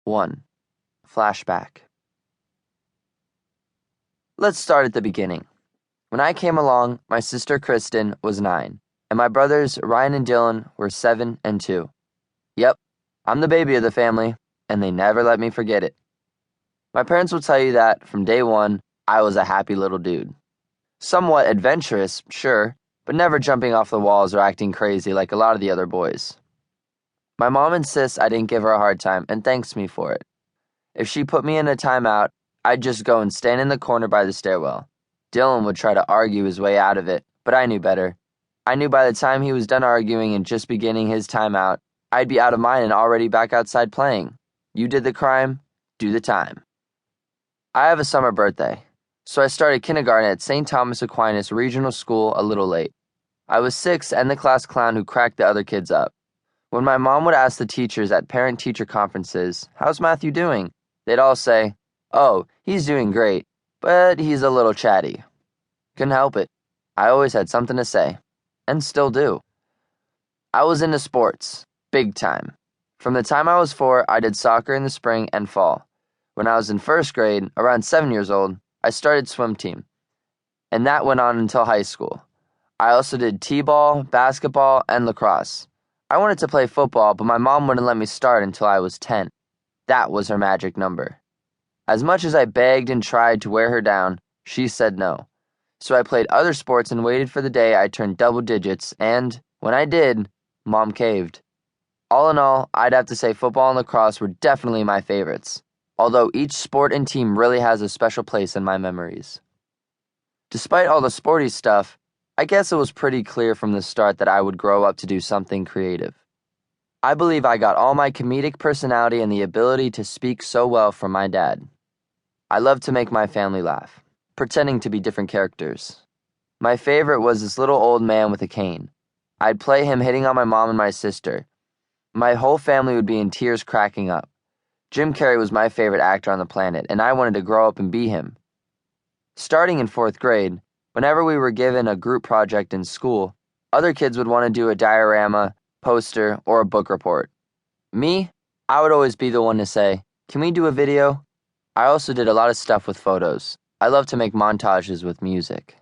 1. Flashback. Let's start at the beginning. When I came along, my sister Kristen was 9, and my brothers Ryan and Dylan were 7 and 2. Yep, I'm the baby of the family, and they never let me forget it. My parents will tell you that, from day one, I was a happy little dude. Somewhat adventurous, sure, but never jumping off the walls or acting crazy like a lot of the other boys. My mom insists I didn't give her a hard time and thanks me for it. If she put me in a timeout, I'd just go and stand in the corner by the stairwell. Dylan would try to argue his way out of it, but I knew better. I knew by the time he was done arguing and just beginning his timeout, I'd be out of mine and already back outside playing. You did the crime, do the time. I have a summer birthday, so I started kindergarten at St. Thomas Aquinas Regional School a little late. I was 6 and the class clown who cracked the other kids up. When my mom would ask the teachers at parent-teacher conferences, "How's Matthew doing?" they'd all say, "Oh, he's doing great, but he's a little chatty." Couldn't help it. I always had something to say, and still do. I was into sports, big time. From the time I was 4, I did soccer in the spring and fall. When I was in 1st grade, around 7 years old, I started swim team, and that went on until high school. I also did t-ball, basketball, and lacrosse. I wanted to play football, but my mom wouldn't let me start until I was 10. That was her magic number. As much as I begged and tried to wear her down, she said no. So I played other sports and waited for the day I turned double digits, and, when I did, Mom caved. All in all, I'd have to say football and lacrosse were definitely my favorites, although each sport and team really has a special place in my memories. Despite all the sporty stuff, I guess it was pretty clear from the start that I would grow up to do something creative. I believe I got all my comedic personality and the ability to speak so well from my dad. I loved to make my family laugh, pretending to be different characters. My favorite was this little old man with a cane. I'd play him hitting on my mom and my sister. My whole family would be in tears cracking up. Jim Carrey was my favorite actor on the planet, and I wanted to grow up and be him. Starting in 4th grade, whenever we were given a group project in school, other kids would want to do a diorama, poster, or a book report. Me, I would always be the one to say, "Can we do a video?" I also did a lot of stuff with photos. I love to make montages with music.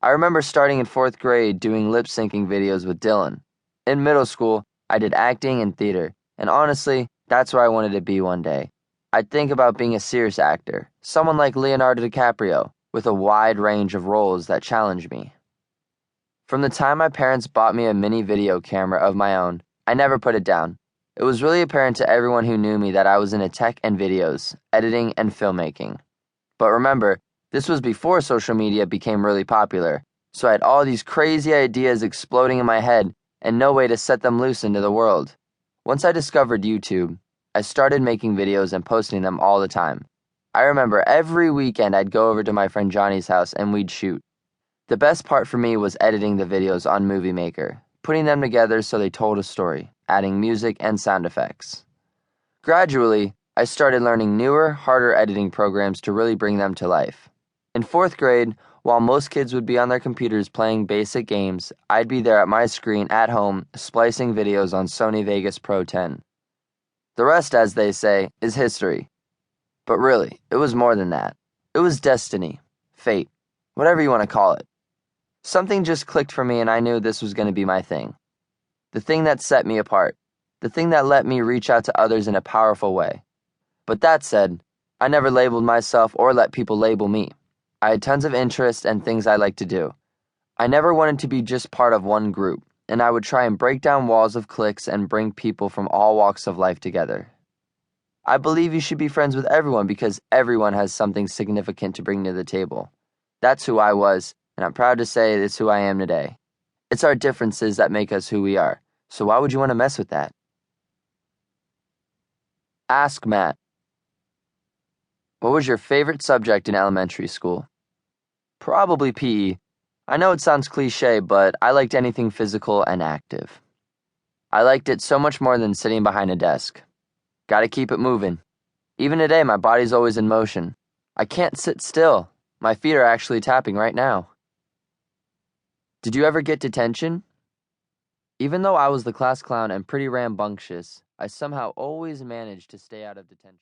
I remember starting in 4th grade doing lip-syncing videos with Dylan. In middle school, I did acting and theater, and honestly, that's where I wanted to be one day. I'd think about being a serious actor, someone like Leonardo DiCaprio, with a wide range of roles that challenged me. From the time my parents bought me a mini video camera of my own, I never put it down. It was really apparent to everyone who knew me that I was into tech and videos, editing and filmmaking. But remember, this was before social media became really popular, so I had all these crazy ideas exploding in my head and no way to set them loose into the world. Once I discovered YouTube, I started making videos and posting them all the time. I remember every weekend I'd go over to my friend Johnny's house and we'd shoot. The best part for me was editing the videos on Movie Maker, putting them together so they told a story, adding music and sound effects. Gradually, I started learning newer, harder editing programs to really bring them to life. In 4th grade, while most kids would be on their computers playing basic games, I'd be there at my screen at home splicing videos on Sony Vegas Pro 10. The rest, as they say, is history. But really, it was more than that. It was destiny, fate, whatever you want to call it. Something just clicked for me and I knew this was going to be my thing. The thing that set me apart. The thing that let me reach out to others in a powerful way. But that said, I never labeled myself or let people label me. I had tons of interests and things I liked to do. I never wanted to be just part of one group, and I would try and break down walls of cliques and bring people from all walks of life together. I believe you should be friends with everyone because everyone has something significant to bring to the table. That's who I was, and I'm proud to say it's who I am today. It's our differences that make us who we are, so why would you want to mess with that? Ask Matt. What was your favorite subject in elementary school? Probably PE. I know it sounds cliche, but I liked anything physical and active. I liked it so much more than sitting behind a desk. Gotta keep it moving. Even today, my body's always in motion. I can't sit still. My feet are actually tapping right now. Did you ever get detention? Even though I was the class clown and pretty rambunctious, I somehow always managed to stay out of detention.